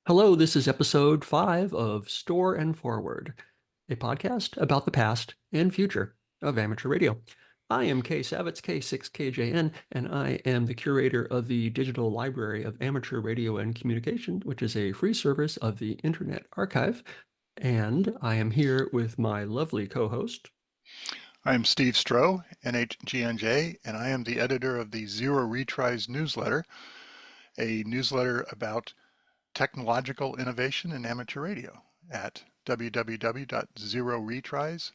Hello, this is episode 5 of Store and Forward, a podcast about the past and future of amateur radio. I am Kay Savitz, K6KJN, and I am the curator of the Digital Library of Amateur Radio and Communication, which is a free service of the Internet Archive. And I am here with my lovely co-host. I'm Steve Stroh, NHGNJ, and I am the editor of the Zero Retries newsletter, a newsletter about technological innovation in amateur radio at www.zeroretries,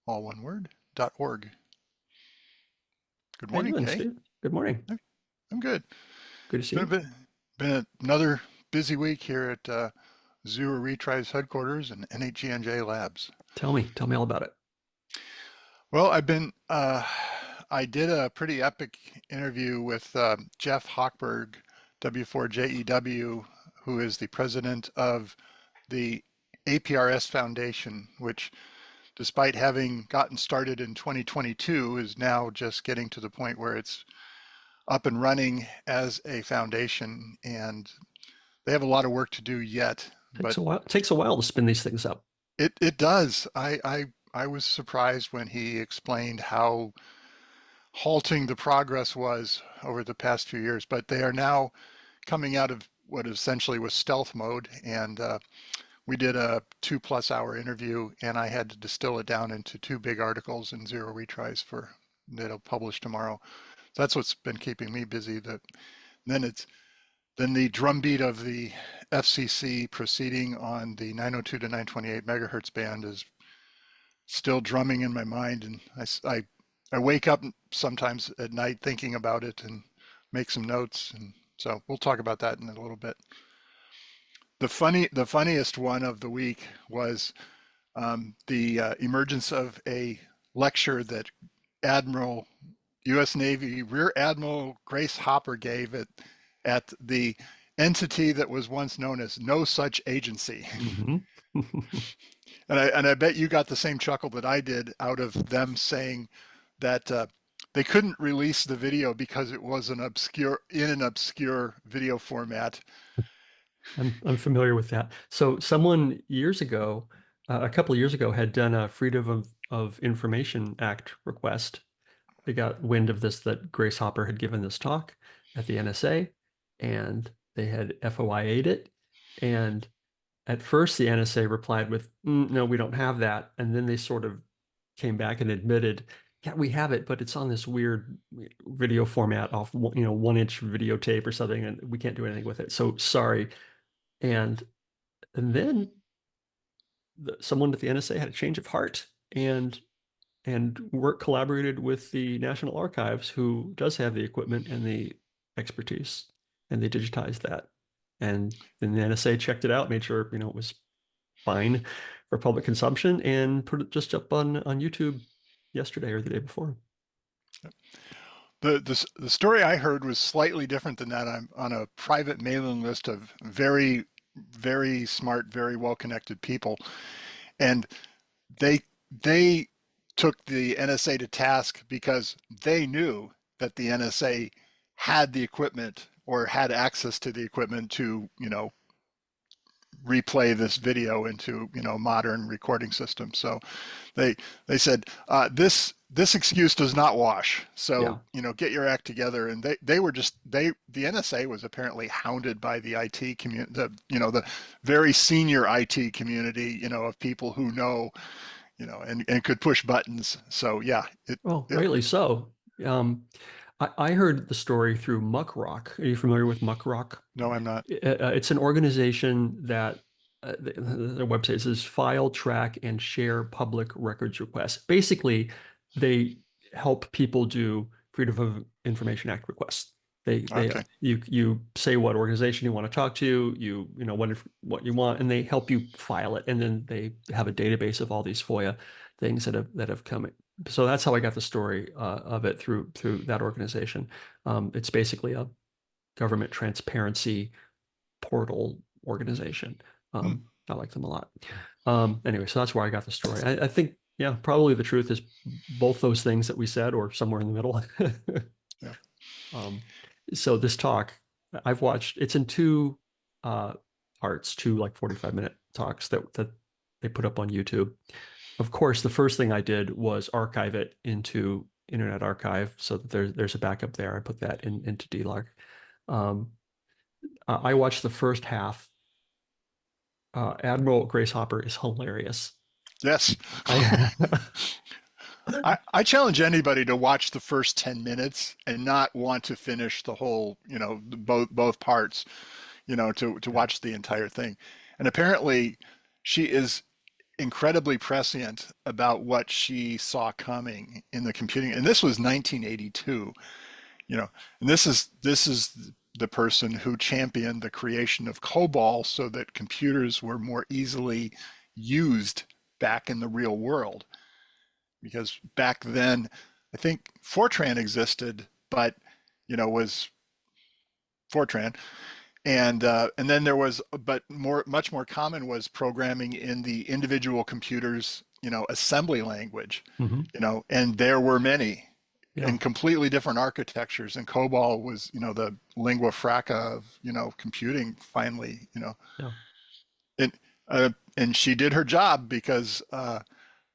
all one word, .org. Good How you morning, doing, Kay. Steve? Good morning. I'm good. Good to see Been, a you. bit, been another busy week here at Zero Retries headquarters and NHGNJ labs. Tell me all about it. Well, I did a pretty epic interview with Jeff Hochberg, W4JEW, who is the president of the APRS Foundation, which, despite having gotten started in 2022, is now just getting to the point where it's up and running as a foundation, and they have a lot of work to do yet. But It takes a while to spin these things up. it does. I was surprised when he explained how halting the progress was over the past few years, but they are now coming out of what essentially was stealth mode. And we did a 2+ hour interview, and I had to distill it down into 2 big articles in Zero Retries that'll publish tomorrow. So that's what's been keeping me busy. Then then the drumbeat of the FCC proceeding on the 902 to 928 megahertz band is still drumming in my mind, and I wake up sometimes at night thinking about it and make some notes, and so we'll talk about that in a little bit. The funniest one of the week was the emergence of a lecture that Admiral U.S. Navy Rear Admiral Grace Hopper gave at the entity that was once known as No Such Agency. Mm-hmm. And I bet you got the same chuckle that I did out of them saying that they couldn't release the video because it was an obscure video format. I'm familiar with that. So someone years ago, a couple of years ago, had done a Freedom of Information Act request. They got wind of this, that Grace Hopper had given this talk at the NSA, and they had FOIA'd it. And at first, the NSA replied with, "No, we don't have that." And then they sort of came back and admitted, "Yeah, we have it, but it's on this weird video format off, 1-inch videotape or something, and we can't do anything with it. So sorry." And then someone at the NSA had a change of heart and work collaborated with the National Archives, who does have the equipment and the expertise, and they digitized that. And then the NSA checked it out, made sure it was fine for public consumption, and put it just up on YouTube yesterday or the day before. The story I heard was slightly different than that. I'm on a private mailing list of very, very smart, very well connected people, and they took the NSA to task because they knew that the NSA had the equipment or had access to the equipment to replay this video into modern recording systems. So they said this excuse does not wash. So Yeah. get your act together. And the NSA was apparently hounded by the IT community, the very senior IT community, of people who know, and could push buttons. So yeah, Well, it rightly so. Um, I heard the story through Muck Rock. Are you familiar with Muck Rock? no, I'm not. It's an organization that their website says file, track, and share public records requests. Basically, they help people do Freedom of Information Act requests. They Okay. you say what organization you want to talk to, what you want, and they help you file it, and then they have a database of all these FOIA things that have come. So that's how I got the story of it through that organization. It's basically a government transparency portal organization. Hmm. I like them a lot. Anyway, so that's where I got the story. I think, yeah, probably the truth is both those things that we said, or somewhere in the middle. Yeah. Um, so this talk, I've watched. It's in two uh, parts, two like 45-minute talks that they put up on YouTube. Of course, the first thing I did was archive it into Internet Archive so that there's a backup there. I put that into DLARC. Um, I watched the first half. Admiral Grace Hopper is hilarious. Yes. I I challenge anybody to watch the first 10 minutes and not want to finish the whole, both parts, to watch the entire thing. And apparently she is incredibly prescient about what she saw coming in the computing. And this was 1982, and this is the person who championed the creation of COBOL so that computers were more easily used back in the real world. Because back then, I think Fortran existed, but was Fortran, and then there was, but much more common was programming in the individual computers, assembly language, Mhm. and there were many Yeah. in completely different architectures, and COBOL was, the lingua franca of, computing finally, Yeah. and and she did her job because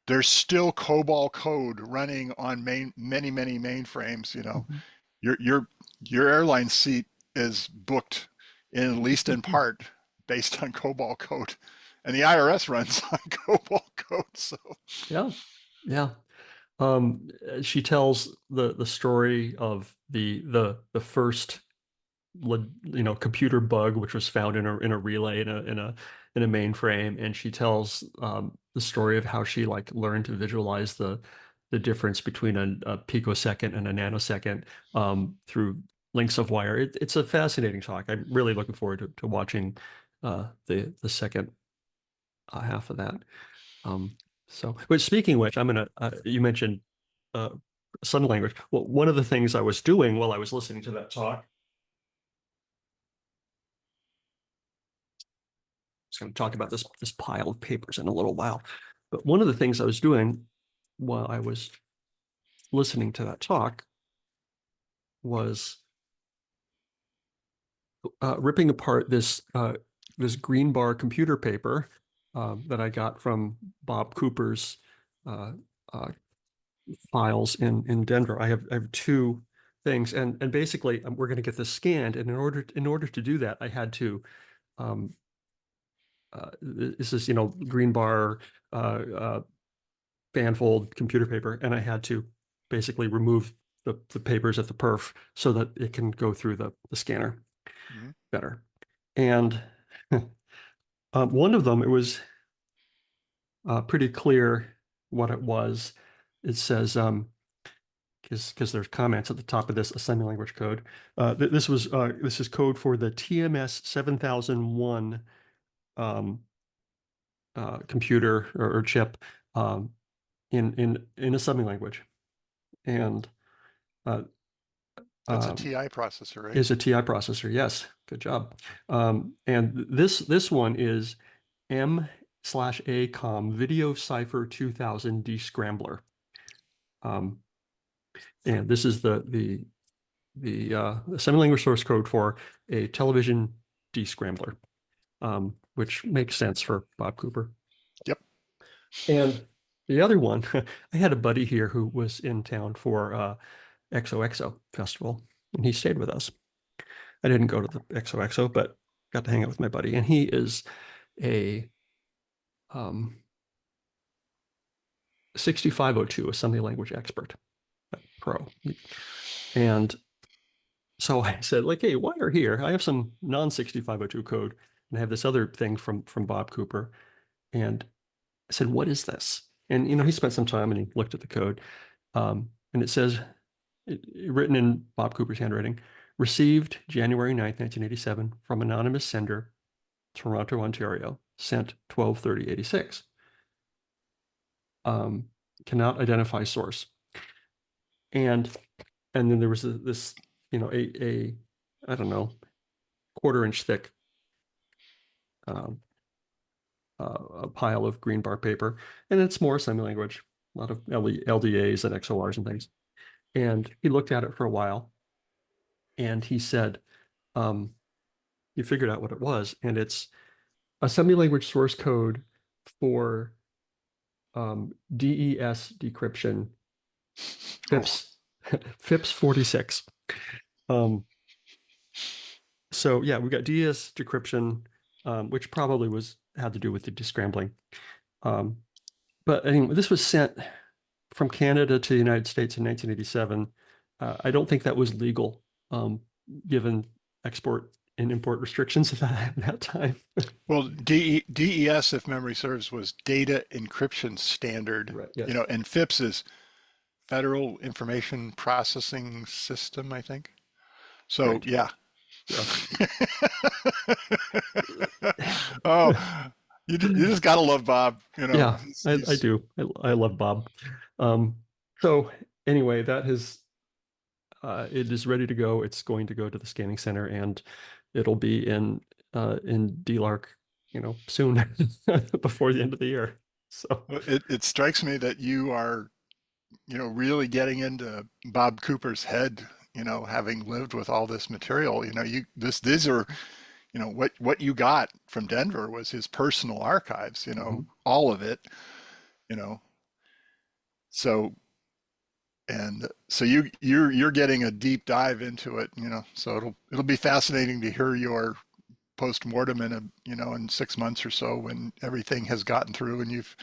there's still COBOL code running on many mainframes. Mhm. Your your your airline seat is booked in at least in part based on COBOL code, and the IRS runs on COBOL code. So Yeah. Yeah. She tells the story of the first computer bug which was found in a relay in a mainframe, and she tells the story of how she like learned to visualize the difference between a picosecond and a nanosecond through links of wire. It's a fascinating talk. I'm really looking forward to watching the second half of that. Um, but speaking of which, you mentioned uh, sun language. Well, one of the things I was doing while I was listening to that talk, I was going to talk about this pile of papers in a little while, but one of the things I was doing while I was listening to that talk was ripping apart this green bar computer paper that I got from Bob Cooper's uh, uh, files in Denver. I have two things, and basically we're going to get this scanned, and in order to do that, I had to um, this is green bar uh, fanfold computer paper, and I had to basically remove the papers at the perf so that it can go through the scanner mhm. better. And one of them, it was pretty clear what it was. It says because there's comments at the top of this assembly language code. This is code for the TMS 7001 um, computer or chip in assembly language, and uh, That's a um, TI processor, right? is a TI processor. Yes, good job. And this one is M/ACOM Video Cipher 2000 Descrambler. Um, and this is the assembly language source code for a television descrambler, which makes sense for Bob Cooper. Yep. And the other one, I had a buddy here who was in town for XOXO festival, and he stayed with us. I didn't go to the XOXO, but got to hang out with my buddy, and he is a um, 6502 assembly language expert, pro. And so I said, like, hey, while you're here, I have some non-6502 code, and I have this other thing from Bob Cooper. And I said, what is this? And he spent some time and he looked at the code. And it says, written in Bob Cooper's handwriting, received January 9th, 1987, from anonymous sender, Toronto, Ontario, sent 12/30/86. Um, cannot identify source. And then there was this, a I don't know, quarter-inch thick um, a pile of green bar paper, and it's more assembly language, a lot of LDAs and XORs and things. And he looked at it for a while, and he said, he figured out what it was, and assembly language source code for DES decryption, Oh, FIPS, FIPS 46. Um, so yeah, we got DES decryption, which probably had to do with the descrambling. Um, but anyway, this was sent from Canada to the United States in 1987. I don't think that was legal, given export and import restrictions at that time. well, DES, if memory serves, was Data Encryption Standard, Right. Yes. and FIPS is Federal Information Processing System, I think. So, Right. yeah. Yeah. Oh, you just gotta love Bob. Yeah, I He's do. I love Bob. Um, so anyway, it is ready to go. It's going to go to the scanning center, and it'll be in DLARC, soon before the end of the year. So it strikes me that you are, really getting into Bob Cooper's head, having lived with all this material. These are, what you got from Denver was his personal archives, mhm. all of it, you know. So and so you're getting a deep dive into it, so it'll be fascinating to hear your post-mortem in 6 months or so, when everything has gotten through and you've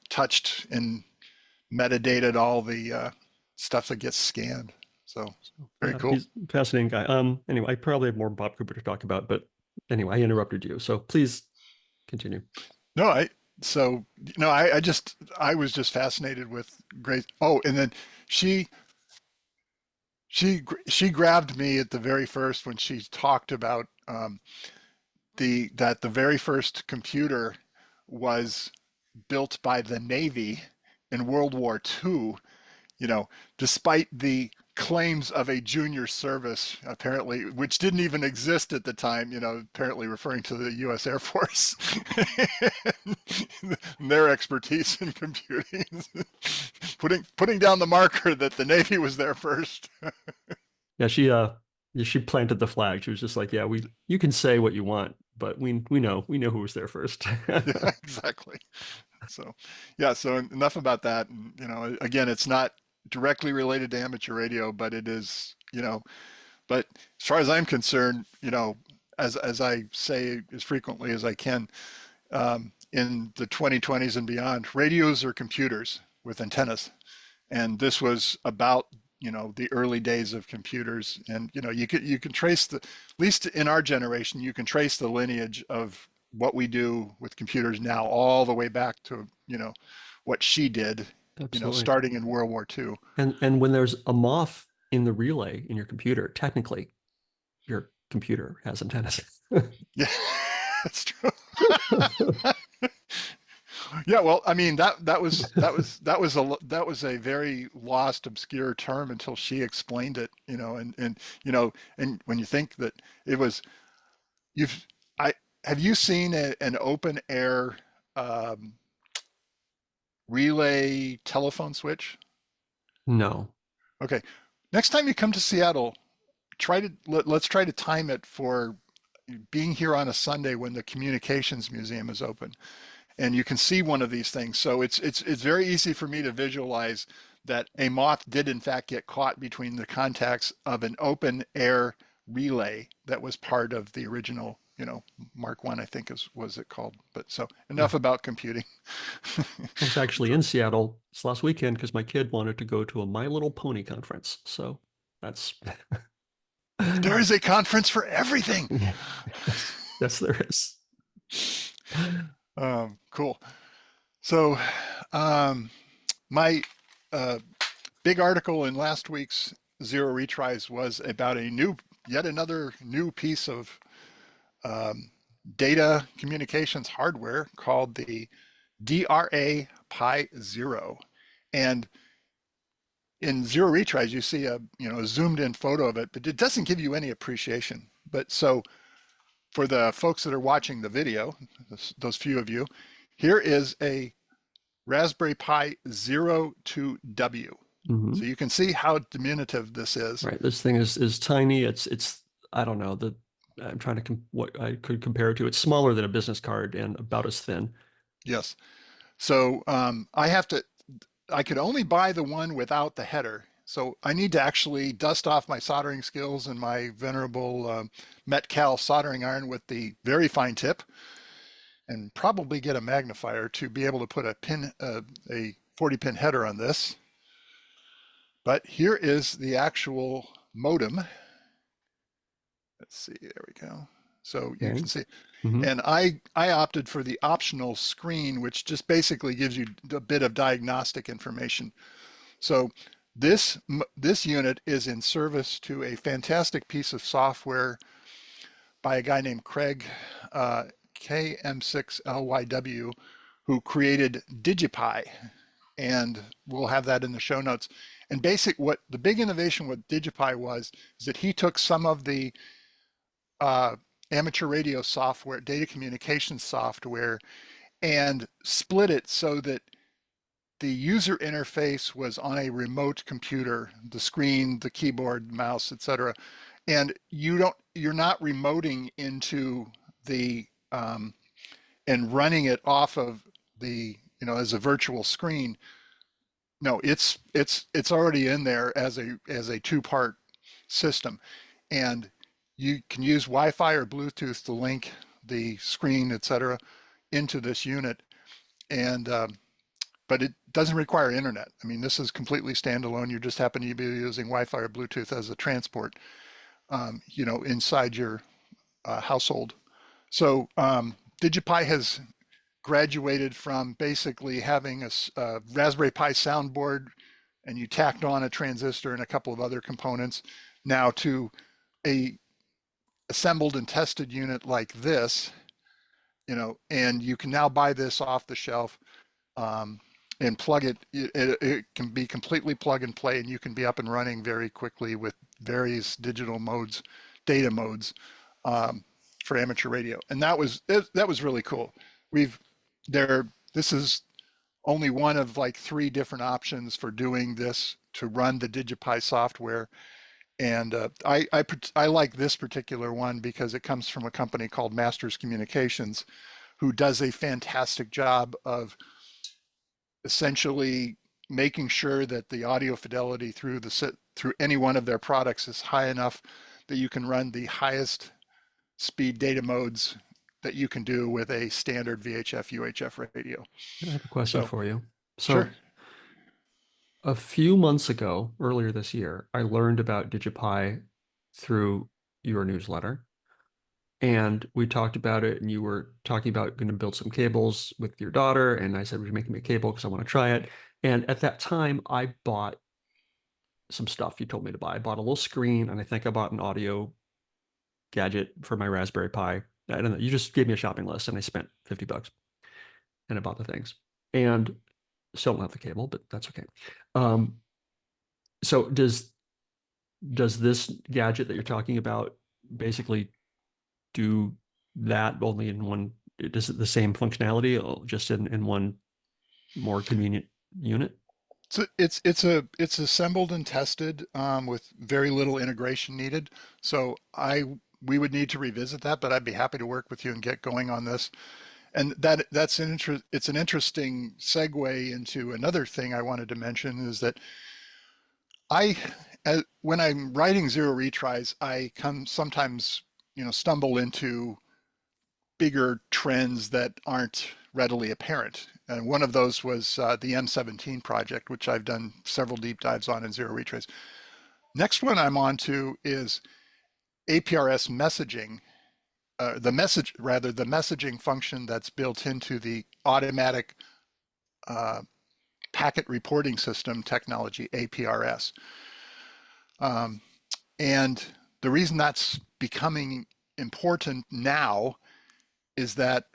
touched and metadataed all the stuff that gets scanned. So So, very yeah, cool. he's a fascinating guy. Anyway, I probably have more Bob Cooper to talk about, but anyway, I interrupted you, so please continue. No, so I was just fascinated with Grace. Oh, and then she she grabbed me at the very first when she talked about the very first computer was built by the Navy in World War II, despite the claims of a junior service, apparently, which didn't even exist at the time, apparently referring to the U.S. Air Force, and their expertise in computing, putting down the marker that the Navy was there first. Yeah, she planted the flag. She was just like, yeah, you can say what you want, but we know who was there first. Yeah, exactly. So, yeah, so enough about that. And, again, it's not directly related to amateur radio, but it is, but as far as I'm concerned, as I say as frequently as I can, in the 2020s and beyond, radios are computers with antennas. And this was about, the early days of computers. And, you can trace at least in our generation, you can trace the lineage of what we do with computers now all the way back to, what she did, Absolutely. starting in World War II. And when there's a moth in the relay in your computer, technically your computer has antennas. Yeah, that's true. Yeah, well, I mean that was a very lost, obscure term until she explained it, and when you think that it was, you've I have you seen an open air um, relay telephone switch? No. Okay, next time you come to Seattle, let's try to time it for being here on a Sunday when the Communications Museum is open, and you can see one of these things. So it's very easy for me to visualize that a moth did in fact get caught between the contacts of an open air relay that was part of the original, Mark One, I think was it called. But so Yeah. enough about computing. I was actually in Seattle this last weekend because my kid wanted to go to a My Little Pony conference. So that's There is a conference for everything. yes, yes, there is. Cool. So, um, my uh, big article in last week's Zero Retries was about yet another new piece of um, data communications hardware called the DRA Pi Zero. And in Zero Retries, you see a zoomed in photo of it, but it doesn't give you any appreciation. But so for the folks that are watching the video, those few of you, here is a Raspberry Pi Zero 2W. So Mhm. you can see how diminutive this is. Right. This thing is tiny. It's I don't know, I'm trying to what I could compare it to. It's smaller than a business card and about as thin. Yes. So I could only buy the one without the header. So I need to actually dust off my soldering skills and my venerable Metcal soldering iron with the very fine tip, and probably get a magnifier to be able to put a 40 pin header on this. But here is the actual modem. Let's see, there we go. So you Okay. can see, Hmm. and I opted for the optional screen, which just basically gives you a bit of diagnostic information. So this unit is in service to a fantastic piece of software by a guy named Craig KM6LYW, who created DigiPi, and we'll have that in the show notes. And what the big innovation with DigiPi was is that he took some of the uh, amateur radio software, data communication software, and split it so that the user interface was on a remote computer, the screen, the keyboard, mouse, etc. And you're not remoting into the and running it off of the, as a virtual screen. No, it's already in there as a two-part system, and you can use Wi-Fi or Bluetooth to link the screen, etc., into this unit. And but it doesn't require internet. I mean, this is completely standalone. You just happen to be using Wi-Fi or Bluetooth as a transport, inside your household. So DigiPi has graduated from basically having a Raspberry Pi soundboard, and you tacked on a transistor and a couple of other components, now to a assembled and tested unit like this, and you can now buy this off the shelf, um, and plug it. It can be completely plug and play, and you can be up and running very quickly with various digital modes, data modes, um, for amateur radio. And that was really cool. We've there. This is only one of like three different options for doing this to run the DigiPi software. And I like this particular one because it comes from a company called Masters Communications, who does a fantastic job of essentially making sure that the audio fidelity through any one of their products is high enough that you can run the highest speed data modes that you can do with a standard VHF UHF radio. I have a question So for you. sure. So a few months ago, earlier this year, I learned about DigiPi through your newsletter. And we talked about it, and you were talking about going to build some cables with your daughter. And I said, would you make me a cable because I want to try it? And at that time, I bought some stuff you told me to buy. I bought a little screen, and I think I bought an audio gadget for my Raspberry Pi. I don't know. You just gave me a shopping list, and I spent $50, and I bought the things. And still don't have the cable, but that's okay. Um, so does this gadget that you're talking about basically do that only in one? Is it the same functionality, just in one more convenient unit? So it's assembled and tested with very little integration needed. So we would need to revisit that, but I'd be happy to work with you and get going on this. And it's an interesting segue into another thing I wanted to mention is that I when I'm writing zero retries, I come sometimes stumble into bigger trends that aren't readily apparent. And one of those was the M17 project, which I've done several deep dives on in zero retrace. Next one I'm on to is APRS messaging, the messaging function that's built into the automatic uh, packet reporting system technology, APRS. Um, and the reason that's becoming important now is that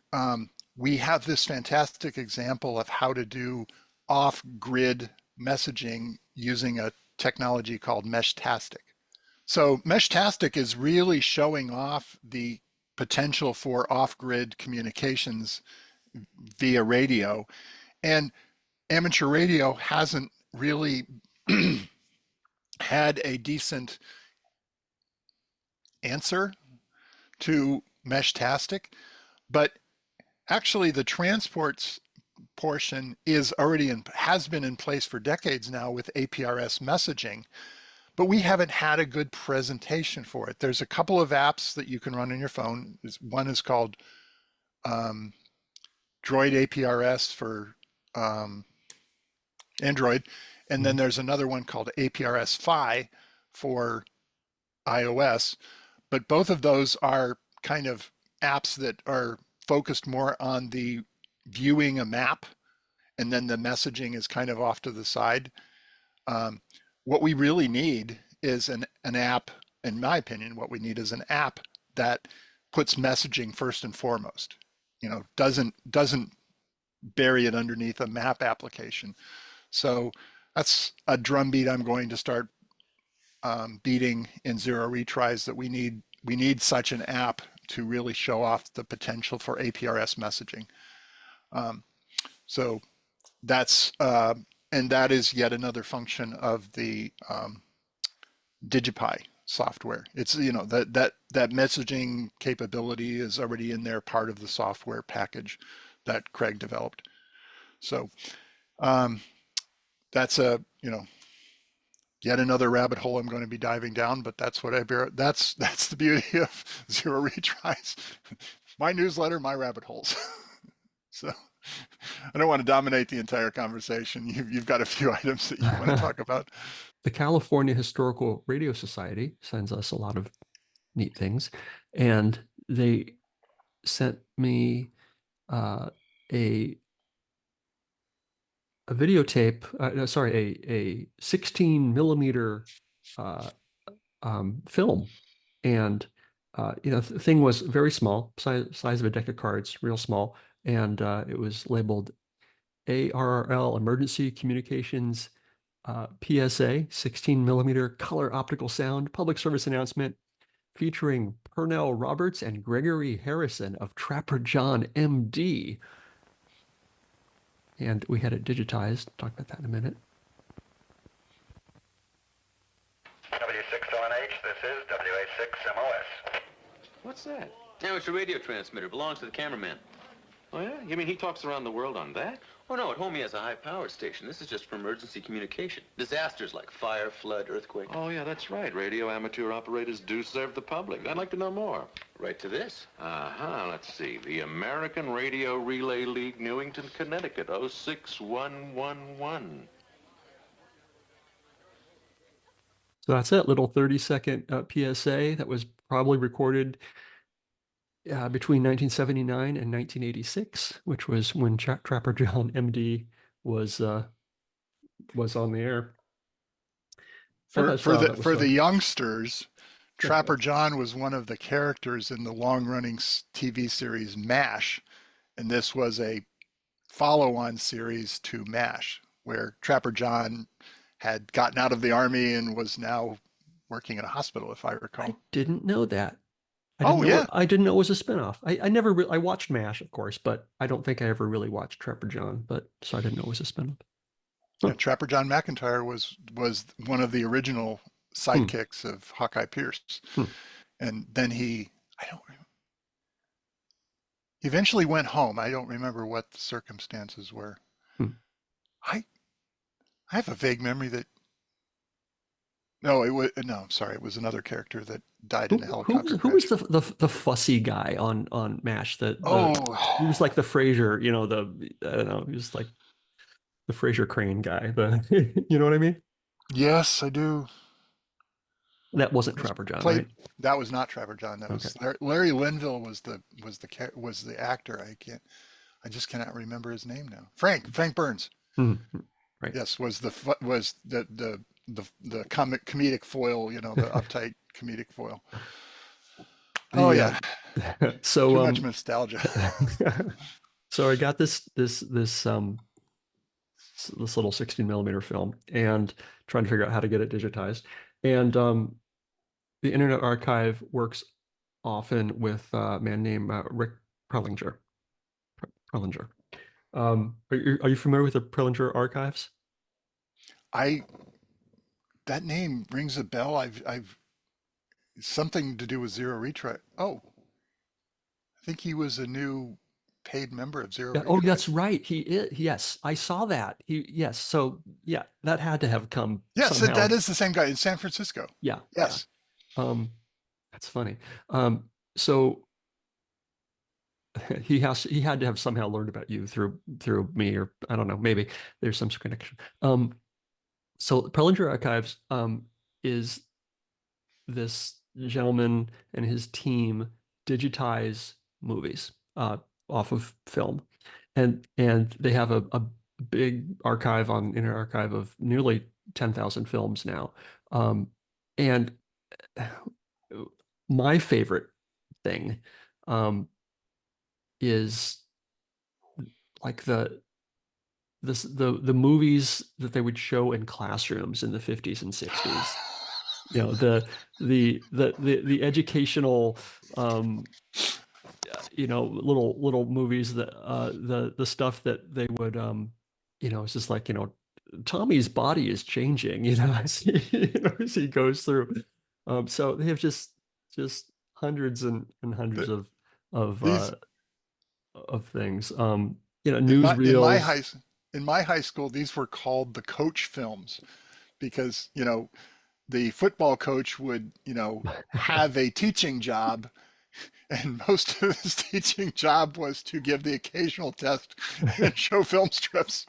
we have this fantastic example of how to do off-grid messaging using a technology called Meshtastic. So Meshtastic is really showing off the potential for off-grid communications via radio. And amateur radio hasn't really had a decent answer to Meshtastic, but actually the transports portion is already has been in place for decades now with APRS messaging, but we haven't had a good presentation for it. There's a couple of apps that you can run on your phone. One is called um, Droid APRS for um, Android, and then Mhm. there's another one called APRS Fi for iOS. But both of those are kind of apps that are focused more on the viewing a map, and then the messaging is kind of off to the side. Um, what we really need is an app, in my opinion, what we need is an app that puts messaging first and foremost. Doesn't bury it underneath a map application. So that's a drumbeat I'm going to start beating in zero retries, that we need such an app to really show off the potential for APRS messaging. Um, so that's and that is yet another function of the DigiPi software. It's that messaging capability is already in there, part of the software package that Craig developed. So um, that's a yet another rabbit hole I'm going to be diving down, but that's what I bear. That's the beauty of zero retries. My newsletter, my rabbit holes. So I don't want to dominate the entire conversation. You've got a few items that you want to talk about. The California Historical Radio Society sends us a lot of neat things, and they sent me uh, a a videotape, no, sorry, a 16 millimeter uh, film. And, the thing was very small, size of a deck of cards, real small. And it was labeled ARRL Emergency Communications PSA 16 millimeter color optical sound public service announcement featuring Pernell Roberts and Gregory Harrison of Trapper John MD. And we had it digitized. Talk about that in a minute. W6ONH, this is WA6MOS. What's that? Yeah, it's a radio transmitter. Belongs to the cameraman. Oh, yeah? You mean he talks around the world on that? Oh, no, at home he has a high-powered station. This is just for emergency communication. Disasters like fire, flood, earthquake. Oh, yeah, that's right. Radio amateur operators do serve the public. I'd like to know more. Right to this. Uh-huh, let's see. The American Radio Relay League, Newington, Connecticut, 06111. So that's it, little 30-second PSA that was probably recorded between 1979 and 1986, which was when Trapper John MD was on the air. For That was the fun. youngsters, Yeah. Trapper John was one of the characters in the long-running TV series MASH, and this was a follow-on series to MASH, where Trapper John had gotten out of the army and was now working in a hospital, if I I recall. didn't know that. Oh yeah, I didn't know it was a spinoff. I never I watched MASH, of course, but I don't think I ever really watched Trapper John, but so I didn't know it was a spinoff. yeah. Huh. Trapper John McIntyre was one of the original Hmm. sidekicks of Hawkeye Pierce, Hmm. and then I don't he eventually went home. I don't remember what the circumstances were. Hmm. I I have a vague memory that no, it was no, I'm sorry, it was another character that died in a helicopter Who was crash. the fussy guy on MASH? He was Oh, like the Frasier, I don't know, he was like the Frasier Crane guy. You know what I mean? yes, I do. That wasn't It was Trapper John, played. right? That was not Trevor John. That Okay. was Larry Linville was the actor. I just cannot remember his name now. Frank Burns. Mhm. Right. Yes, was the comedic foil. The uptight comedic foil. Oh The yeah, so too much nostalgia. so I got this little 16 millimeter film and trying to figure out how to get it digitized. And the Internet Archive works often with a man named Rick Prellinger. Prellinger. Are you familiar with the Prellinger archives? I that name rings a bell. I've something to do with zero retry. Oh, think he was a new paid member of Zero Yeah, oh, Radio. that's right. He is. Yes, I saw that. Yes. So yeah, that had to have come Yes, somehow. that is the same guy in San Francisco. Yeah, yeah. Yes. Um, that's funny. So he had to have somehow learned about you through me, or I don't know, maybe there's some sort of connection. So Prelinger Archives is this gentleman and his team digitize movies off of film, and they have a big archive on Internet Archive of nearly 10,000 films now. And my favorite thing um, is like the movies that they would show in classrooms in the 50s and 60s. You know, the educational little movies that the stuff that they would it's just like, Tommy's body is changing, as he goes through. So they have just hundreds and hundreds The- of uh These of things. in my Newsreels. high school, these were called the coach films because, the football coach would, have a teaching job, and most of his teaching job was to give the occasional test and show film strips.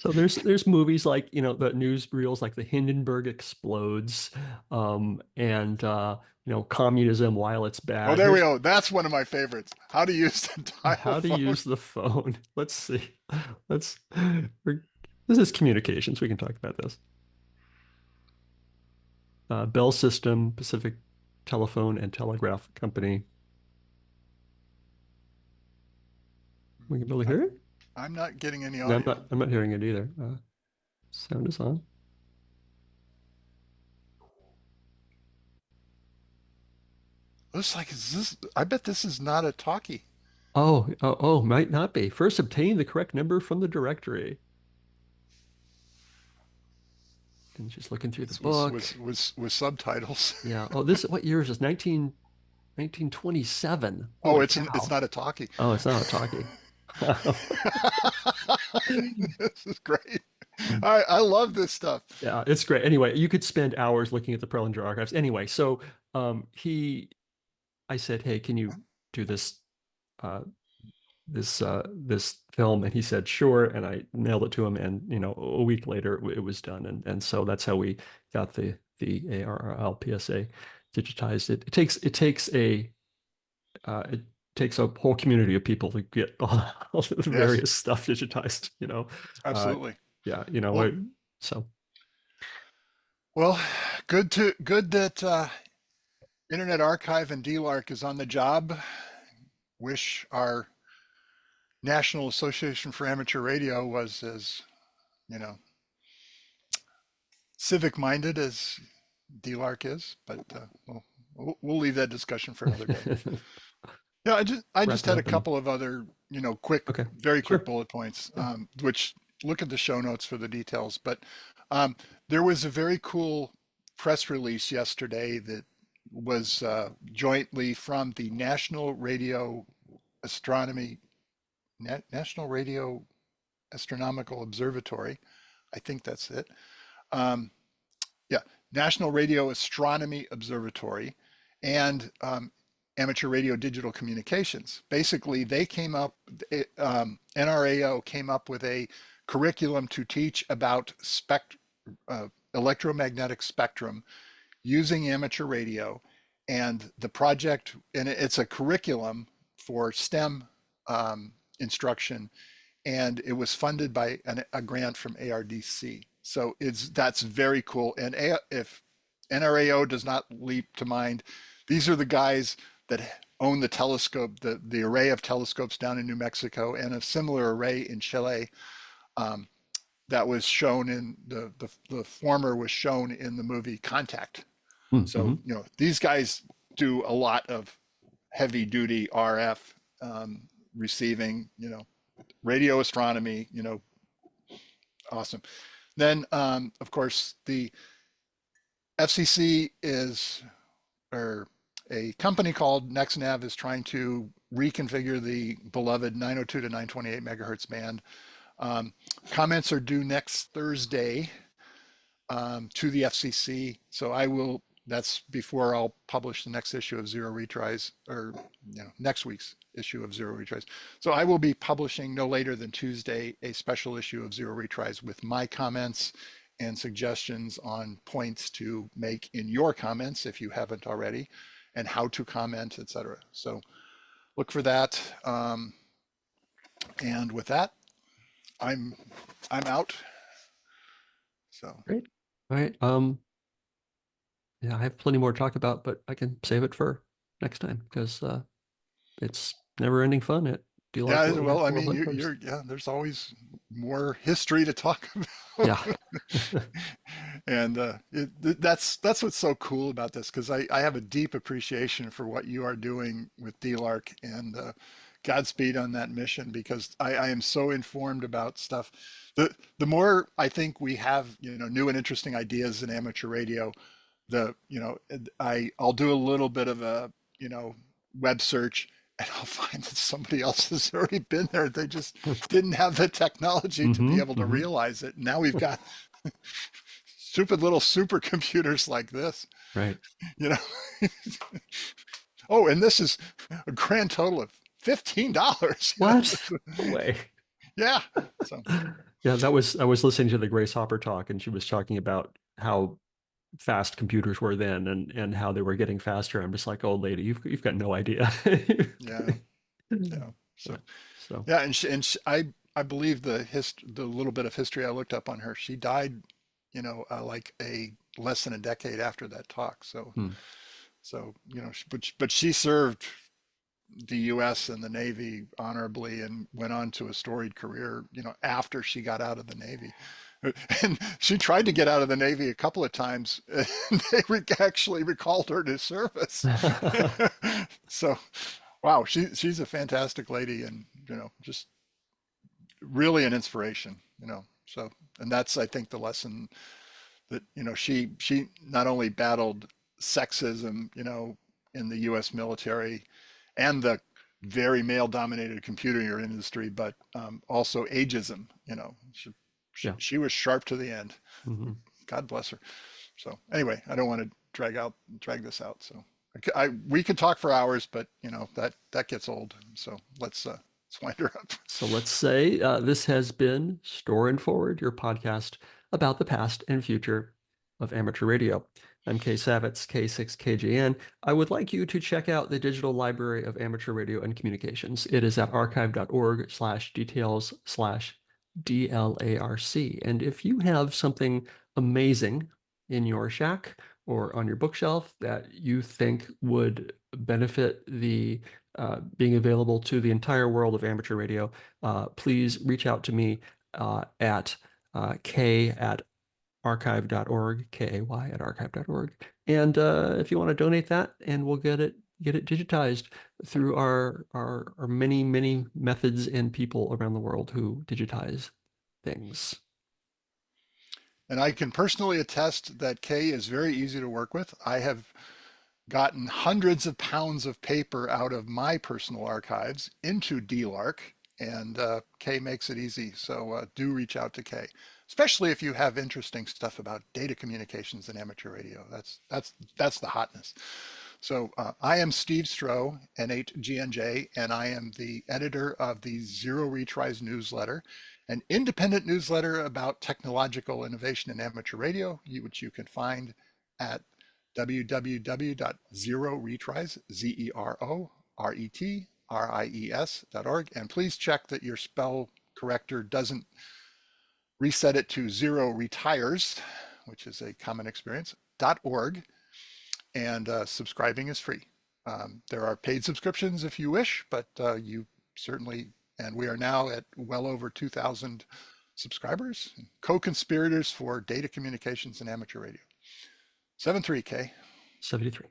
So there's movies like, the newsreels like the Hindenburg explodes, and communism while it's Oh, bad. there we Here's go. That's one of my favorites. How to use the dial how to phone. use the phone. Let's see. Let's this is communications. We can talk about this. Bell System, Pacific Telephone and Telegraph Company. We can barely hear it? I'm not getting any No, audio. I'm not hearing it either. Sound is on. Looks like I bet this is not a talkie. Might not be. First, obtain the correct number from the directory. And just looking through the This book. was subtitles. Yeah. Oh, what year is this? 1927. Oh, Holy it's cow. not a talkie. Oh, it's not a talkie. This is great. I love this stuff. Yeah, it's great. Anyway, you could spend hours looking at the Prelinger archives. Anyway, so I said, hey, can you do uh, this film? And he said, sure. And I mailed it to him. And, a week later it was done. And so that's how we got the ARRL PSA digitized. It takes a whole community of people to get all the Yes, various stuff digitized, absolutely. Yeah, Well, so well, good that Internet Archive and DLARC is on the job. Wish our National Association for Amateur Radio was as, you know, civic minded as DLARC is, but we'll leave that discussion for another day. Yeah, I wrap just it had a up couple of other, okay, very quick sure. bullet points, which look at the show notes for the details. But there was a very cool press release yesterday that was jointly from the Astronomy, National Radio Astronomical Observatory. I think that's it. Um, yeah, National Radio Astronomy Observatory, and Amateur Radio Digital Communications. Basically, they came up, NRAO came up with a curriculum to teach about electromagnetic spectrum using amateur radio. And the project, and it's a curriculum for STEM instruction, and it was funded by a grant from ARDC. So that's very cool. And if NRAO does not leap to mind, these are the guys that own the telescope, the array of telescopes down in New Mexico, and a similar array in Chile. That was shown in the former was shown in the movie Contact. Mm-hmm. So these guys do a lot of heavy duty RF receiving, radio astronomy, awesome. Then of course the FCC or a company called NextNav is trying to reconfigure the beloved 902 to 928 megahertz band. Comments are due next Thursday to the FCC. So that's before I'll publish the next issue of Zero Retries, or next week's issue of Zero Retries. So I will be publishing no later than Tuesday a special issue of Zero Retries with my comments and suggestions on points to make in your comments if you haven't already, and how to comment, etc. So look for that. And with that, I'm out. So Great. All right. Yeah, I have plenty more to talk about, but I can save it for next time because it's never-ending fun at yeah, DLARC well, I World mean, Headquarters. there's always more history to talk about. Yeah. And that's what's so cool about this, because I have a deep appreciation for what you are doing with DLARC, and Godspeed on that mission, because I am so informed about stuff. The more I think we have, new and interesting ideas in amateur radio, I'll do a little bit of a, web search, and I'll find that somebody else has already been there. They just didn't have the technology to be able to realize it. Now we've got stupid little supercomputers like this, Right. Oh, and this is a grand total of $15. What? No way. Yeah. So. Yeah, I was listening to the Grace Hopper talk, and she was talking about how fast computers were then, and how they were getting faster. I'm just like, old lady, you've got no idea. Yeah. So So yeah, I believe the little bit of history I looked up on her. She died, like less than a decade after that talk. So but she served the U.S. and the Navy honorably, and went on to a storied career, after she got out of the Navy. And she tried to get out of the Navy a couple of times, and they actually recalled her to service. So, wow, she's a fantastic lady, and just really an inspiration. So, and that's, I think, the lesson that she not only battled sexism, in the U.S. military, and the very male-dominated computer industry, but also ageism. She was sharp to the end. God bless her. So anyway, I don't want to drag this out. So we could talk for hours, but that gets old. So let's wind her up. So let's say this has been Store and Forward, your podcast about the past and future of amateur radio. I'm Kay Savitz, K6KGN. I would like you to check out the Digital Library of Amateur Radio and Communications. It is at archive.org/details/DLARC. And if you have something amazing in your shack or on your bookshelf that you think would benefit the being available to the entire world of amateur radio, please reach out to me at k@archive.org, KAY@archive.org. And if you want to donate that, and we'll get it digitized through our many, many methods and people around the world who digitize things. And I can personally attest that Kay is very easy to work with. I have gotten hundreds of pounds of paper out of my personal archives into DLARC, and Kay makes it easy. So do reach out to Kay, especially if you have interesting stuff about data communications and amateur radio. That's the hotness. So I am Steve Stroh, N8GNJ, and I am the editor of the Zero Retries newsletter, an independent newsletter about technological innovation in amateur radio, which you can find at www.zeroretries.org. And please check that your spell corrector doesn't reset it to Zero Retires, which is a common experience, .org. And subscribing is free. There are paid subscriptions if you wish, but you certainly, and we are now at well over 2,000 subscribers, co-conspirators for data communications and amateur radio. 73K. 73.